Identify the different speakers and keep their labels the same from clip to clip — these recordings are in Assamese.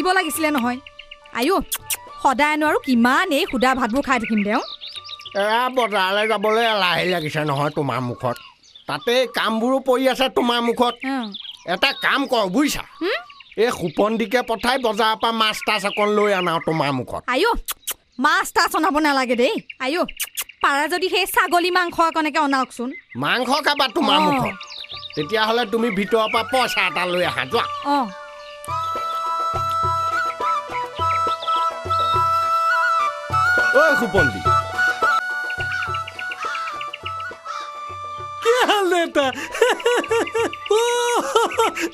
Speaker 1: দিব লাগিছিলে নহয় আইও সদায় নোৱাৰো কিমান এই খুদা ভাতবোৰ খাই থাকিম দেও
Speaker 2: বজাৰলৈ যাবলৈ এলাহি লাগিছে নহয় তোমাৰ মুখত তাতে কামবোৰো পৰি আছে তোমাৰ মুখত এটা কাম কৰ বুজিছা এই সুপন্দিকে পঠাই বজাৰৰ পৰা মাছ তাছ অকণ লৈ আনাও তোমাৰ মুখত
Speaker 1: আইও মাছ তাছ অনাব নালাগে দেই আইও পাৰা যদি সেই ছাগলী মাংস অকণকে অনাওকচোন
Speaker 2: মাংস খাবা তোমাৰ মুখত তেতিয়াহ'লে তুমি ভিতৰৰ পৰা পইচা এটা লৈ আহা যোৱা ঐ সুপন্দি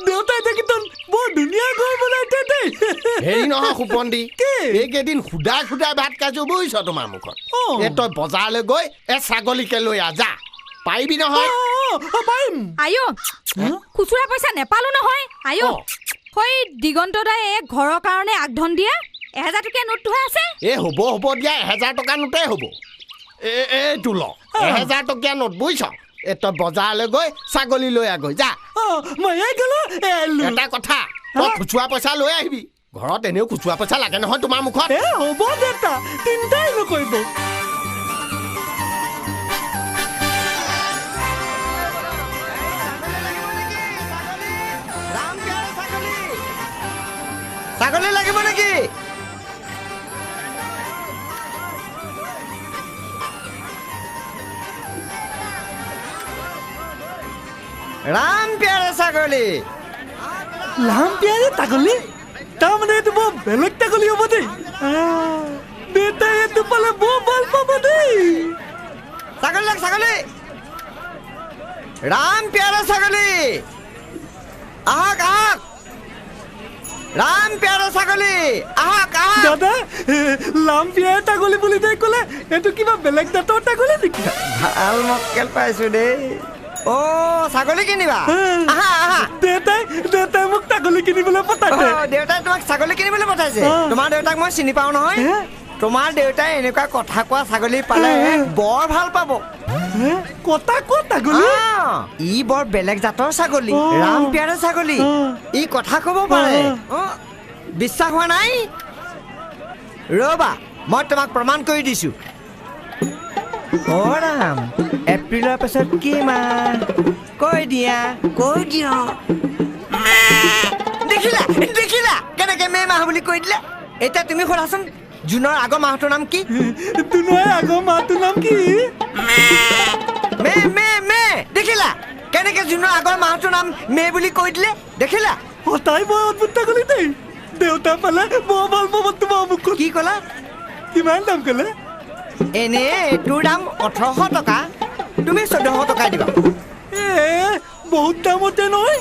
Speaker 3: দেউতাই দেখোন বৰ ধুনীয়া ঘৰ বনাইছে দেই
Speaker 2: হেৰি নহয় সুপন্দি এইকেইদিন সুদাই সুদাই ভাত খাইছো বুজিছ তোমাৰ মুখত এই তই বজাৰলৈ গৈ ছাগলীকে লৈ আহ যা পাৰিবি নহয়
Speaker 3: পাৰিম
Speaker 1: আইও খুচুৰা পইচা নেপালো নহয় আইও হৈ দিগন্ত দাই এক ঘৰৰ কাৰণে আগধন দিয়ে 1000 টকীয়া নোটটোহে আছে
Speaker 2: হ'ব দিয়া 1000 টকা নোটেই হ'ব এইটো ল 1000 টকীয়া নোট বুজিছ তই বজাৰলৈ গৈ ছাগলী লৈ আগৈ যা এটা কথা তই খুচুৰা পইচা লৈ আহিবি ঘৰত এনেও খুচুৰা পইচা লাগে নহয় তোমাৰ মুখত
Speaker 3: হ'ব দেউতা চিন্তাই নকৰিব
Speaker 2: ছাগলী লাগিব নেকি ৰাম প্যাৰে ছাগলী
Speaker 3: লাম পিয়াৰে ছাগলী তাৰমানে এইটো বৰ বেলেগ ছাগলী হ'ব দেই দেউতাই এইটো পালে বৰ ভাল পাব দেই
Speaker 2: ছাগলী ৰাম প্যাৰে ছাগলী আহক ৰাম প্যাৰে ছাগলী আহক
Speaker 3: দাদা লাম পিয়াৰে ছাগলী বুলি দেই ক'লে এইটো কিবা বেলেগ জাতৰ ছাগলী নেকি
Speaker 2: ভাল মক্কেল পাইছো দেই ছাগলী কিনিবা
Speaker 3: দেউতাই মোক ছাগলী কিনিবলৈ পঠাইছে
Speaker 2: দেউতাই তোমাক ছাগলী কিনিবলৈ পঠাইছে তোমাৰ দেউতাক মই চিনি পাওঁ নহয় তোমাৰ দেউতাই এনেকুৱা কথা কোৱা ছাগলী পালে বৰ ভাল পাব
Speaker 3: কথা কোৱা ছাগলী
Speaker 2: ই বৰ বেলেগ জাতৰ ছাগলী ৰাম প্যাৰে ছাগলী ই কথা ক'ব পাৰে বিশ্বাস হোৱা নাই ৰ'বা মই তোমাক প্ৰমাণ কৰি দিছো ৰাম এপ্ৰিলৰ পাছত কি মাহ কৈ দিয়া দেখিলা কেনেকে মে মাহ বুলি কৈ দিলে এতিয়া তুমি সোধাচোন জুনৰ আগৰ মাহটোৰ নাম কি
Speaker 3: জুনৰ আগৰ মাহটোৰ নাম কি
Speaker 2: মে দেখিলা কেনেকে জুনৰ আগৰ মাহটোৰ নাম মে বুলি কৈ দিলে দেখিলা
Speaker 3: তাই বৰ অদ্ভুত ছাগলী দেই দেউতা পালে বৰ ভাল পাব তোমাৰ মুখত
Speaker 2: কি ক'লা
Speaker 3: কিমান দাম ক'লে
Speaker 2: এনে এইটোৰ দাম 1800 টকা তুমি 1400 টকা দিবা
Speaker 3: বহুত দামতে নহয়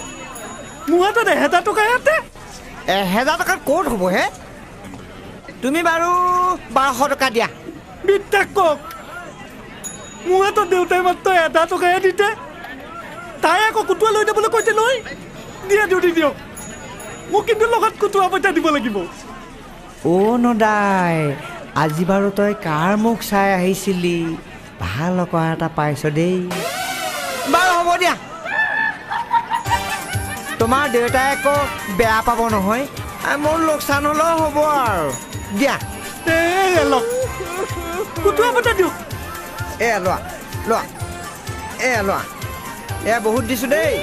Speaker 3: মোৰ হাতত 1000 টকাই আছে
Speaker 2: 1000 টকাৰ ক'ত হ'ব হে তুমি বাৰু 1200 টকা দিয়া
Speaker 3: বিত্তাক কক মোৰ হাতত দেউতাই মাত্ৰ 1000 টকাই দিছে তাই আকৌ কুটুৱা লৈ যাবলৈ কৈছে নহয় দিয়ক মোক কিন্তু লগত কুটুৱা পইচা দিব লাগিব
Speaker 2: নদাই আজি বাৰু তই কাৰ মুখ চাই আহিছিলি ভাল কৰা এটা পাইছ দেই বাৰু হ'ব দিয়া তোমাৰ দেউতাই আকৌ বেয়া পাব নহয় মোৰ লোকচান হ'লেও হ'ব আৰু দিয়া
Speaker 3: কুটুৱা পইচা দিয়ক
Speaker 2: লোৱা বহুত দিছো দেই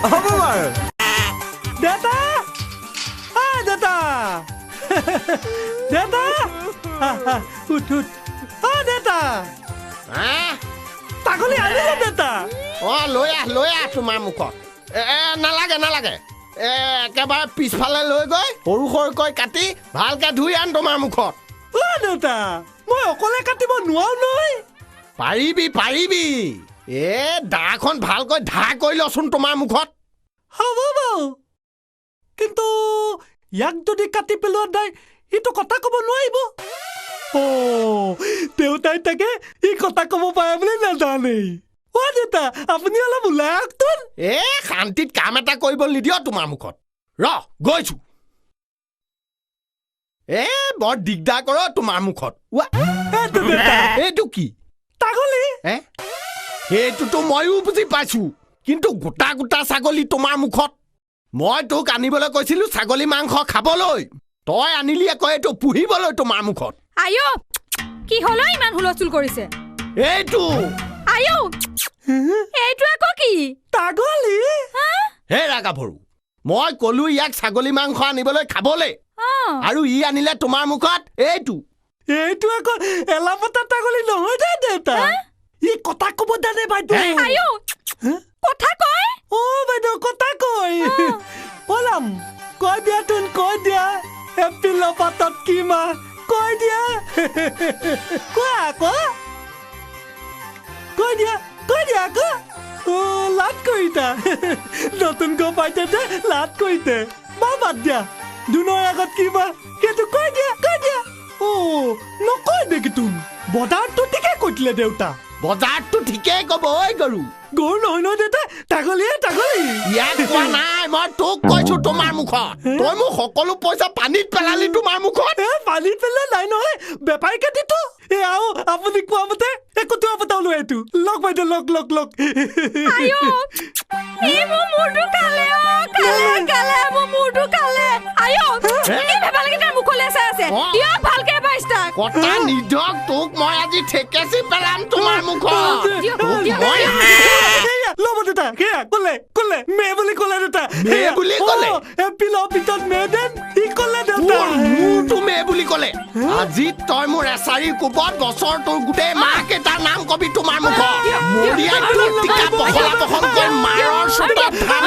Speaker 2: হ'ব বাৰু
Speaker 3: দেউতা উঠ দেউতা ছাগলী আনিলে দেউতা
Speaker 2: লৈ আহ তোমাৰ মুখত নালাগে একেবাৰে পিছফালে লৈ গৈ সৰু সৰুকৈ কাটি ভালকে ধুই আন তোমাৰ মুখত
Speaker 3: দেউতা মই অকলে কাটিব নোৱাৰো নহয়
Speaker 2: পাৰিবি দাখন ভালকৈ ধা কৰি লচোন তোমাৰ মুখত
Speaker 3: হ'ব বাৰু কিন্তু ইয়াক যদি কাটি পেলোৱা নাই ইটো কথা ক'ব নোৱাৰিব দেউতাই তাকে ই কথা ক'ব পাৰে বুলি নাজানেই দেউতা আপুনি অলপ ওলাই আহকচোন
Speaker 2: শান্তিত কাম এটা কৰিব নিদিয় তোমাৰ মুখত গৈছো বৰ দিগদাৰ কৰ তোমাৰ মুখত এইটো কি
Speaker 3: ছাগলী
Speaker 2: সেইটোতো ময়ো বুজি পাইছোঁ কিন্তু গোটা গোটা ছাগলী তোমাৰ মুখত মই তোক আনিবলৈ কৈছিলোঁ ছাগলী মাংস খাবলৈ তই আনিলি আকৌ এইটো পুহিবলৈ তোমাৰ মুখত
Speaker 1: আই কি হলো ইমান হুলস্থুল কৰিছে
Speaker 2: এইটো
Speaker 1: আই এইটো আকৌ কি
Speaker 3: ছাগলী
Speaker 2: হে ৰাগাভৰু মই ক'লো ইয়াক ছাগলী মাংস আনিবলৈ খাবলৈ আৰু ই আনিলে তোমাৰ মুখত এইটো
Speaker 3: এইটো আকৌ এলাপতা ছাগলী নহয় দে দেউতা ই কথা ক'ব জানে বাইদেউ
Speaker 1: আই কথা কয়
Speaker 3: বাইদেউ কথা কয় ওলাম কৈ দিয়া তোন কৈ দিয়া এপ্ৰিল পাতত কি মাহ কৈ দিয়া কোৱা কৈ দিয়া আকৌ লাট কৰিতা নতুনকৈ পাইছে যে লাট কৰিছে বাদ দিয়া দুনৰ আগত কি মাহ সেইটো কৈ দিয়া নকয় নেকি তুমি বজাৰটো ঠিকে কৈছিলে দেউতা
Speaker 2: বজাৰটো ঠিকেই ক'ব ঐ গৰু
Speaker 3: নহয় নহয় দেউতা ছাগলী
Speaker 2: ইয়াক কোৱা নাই মই তোক কৈছো তোমাৰ মুখত তই মোক সকলো পইচা পানীত পেলালি তোমাৰ মুখত
Speaker 3: পানীত পেলাই নাই নহয় বেপাৰীকে দিতো আও আপুনি কোৱা মতে একোটো পতাও লৈ এইটো লগ বাইদেউ লগ
Speaker 1: এই মোৰ মূৰটো কালে মোৰ মূৰটো কালে আই এই ভেবালকে তাৰ মুখলৈ চাই আছে দিয়ক ভালকে বাইস্তাক
Speaker 2: কটা নিধক তোক মই আজি ঠেকেচি পেলাম তোমাৰ মুখত
Speaker 3: ল'ব দেউতা সেয়া ক'লে মে বুলি ক'লে দেউতা
Speaker 2: মে বুলি ক'লে?
Speaker 3: এপ্ৰিলৰ পিছত মে দেন ই ক'লে দেউতা
Speaker 2: মোৰটো মে বুলি ক'লে আজি তই মোৰ এচাৰিৰ কোবত বছৰ তোৰ গোটেই মাহকেইটাৰ নাম কবি তোমাৰ মুখত মৰিয়াই তোৰ টিকা পখলা পখলকৈ মাৰৰ চোতাত ধান